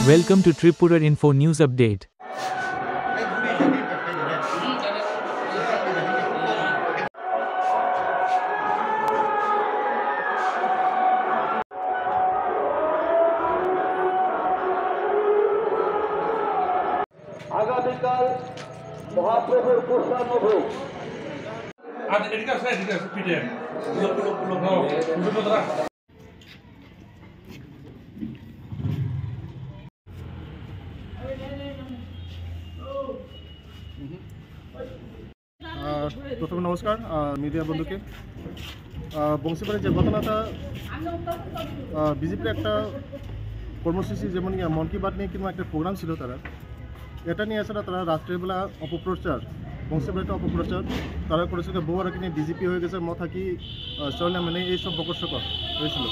Welcome to Tripura Info News Update. আগামীকাল মহাপ্রভুর পুষ্পান্নভোগ প্রথমে নমস্কার মিডিয়া বন্ধুকে। বংশীবাড়ির যে ঘটনাটা বিজেপির একটা কর্মসূচি যেমন মন কি বাত নিয়ে কিংবা একটা প্রোগ্রাম ছিল, এটা নিয়ে এছাড়া তারা রাত্রের বেলা অপপ্রচার, বংশীবাড়িটা অপপ্রচার তারা করেছিল। বউরাকে নিয়ে ডিজিপি হয়ে গেছে, মথা কি চলে মানে এইসব বকর্ষকর হয়েছিল।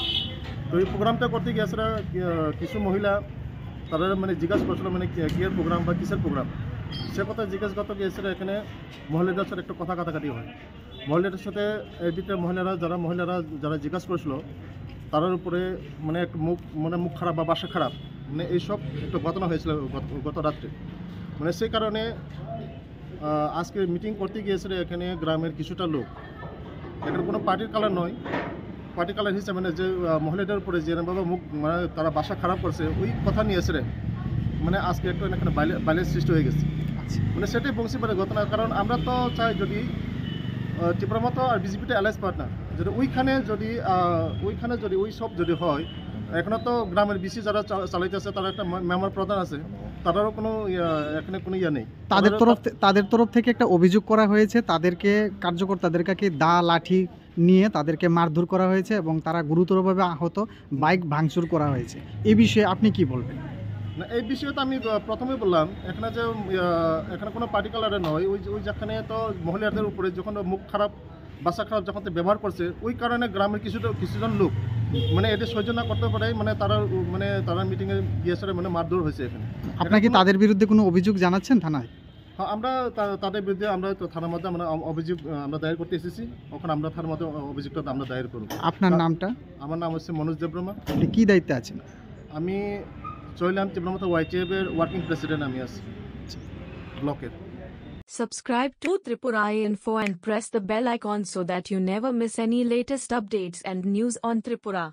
তো এই প্রোগ্রামটা করতে গিয়ে এছাড়া কিছু মহিলা তারা মানে জিজ্ঞাসা করছিল মানে কিয়ের প্রোগ্রাম বা কিসের প্রোগ্রাম, সে কথা জিজ্ঞাসা করতে গিয়ে এছাড়া এখানে মহিলাদের সাথে একটা কথা কাটাকাটি হয়। মহিলাদের সাথে এর ভিতরে মহিলারা যারা জিজ্ঞাসা করেছিল তার উপরে মানে একটা মুখ খারাপ বা বাসা খারাপ মানে এইসব একটা ঘটনা হয়েছিল গত রাত্রে। মানে সেই কারণে আজকে মিটিং করতে গিয়েছিল এখানে গ্রামের কিছুটা লোক। এখানে কোনো পার্টির কালার নয়, পার্টি কালার হিসাবে মানে যে মহিলাদের উপরে যেভাবে মুখ মানে তারা বাসা খারাপ করছে ওই কথা নিয়ে এসে মানে আজকে একটু এখানে বাইলের সৃষ্টি হয়ে গেছে। মানে সেটাই বংশীবাড়ির ঘটনা। কারণ আমরা তো চাই যদি ত্রিপুরা মতো আর বিজেপিটা অ্যালায়েন্স পার্টনার যদি ওইখানে যদি ওই সব যদি হয়, এখনও তো গ্রামের বিসি যারা চালাইতেছে তারা একটা মেম্বার প্রধান আছে, তাদেরও কোনো এখানে কোনো ইয়ে নেই। তাদের তরফ থেকে একটা অভিযোগ করা হয়েছে, তাদেরকে কার্যকর্তাদেরকে দা লাঠি নিয়ে তাদেরকে মারধর করা হয়েছে এবং তারা গুরুতরভাবে আহত, বাইক ভাঙচুর করা হয়েছে। এই বিষয়ে আপনি কি বলবেন? না, এই বিষয়ে তো আমি প্রথমে বললাম এখানে যে এখানে কোনো পার্টি কালারে নয়, ওই যেখানে তো মহিলাদের উপরে যখন মুখ খারাপ বাসা খারাপ যখন ব্যবহার করছে ওই কারণে গ্রামের কিছুজন লোক মানে এটা সহ্য না করতে পারে মানে তারা মিটিংয়ে গিয়েছে মানে মারধর হয়েছে এখানে। আপনাকে তাদের বিরুদ্ধে কোনো অভিযোগ জানাচ্ছেন থানায়? হ্যাঁ, আমরা তাদের বিরুদ্ধে আমরা তো থানার মধ্যে আমরা অভিযোগ আমরা দায়ের করতে এসেছি। ওখানে আমরা থানার মধ্যে অভিযোগটা আমরা দায়ের করব। আপনার নামটা? আমার নাম হচ্ছে মনোজ দেববর্মা। আপনি কী দায়িত্বে আছেন? আমি চৈলাম ত্রিপুরা YTF এর ওয়ার্কিং প্রেসিডেন্ট আমি আছি ব্লকের। Subscribe to Tripura Info and press the bell icon so that you never miss any latest updates and news on Tripura.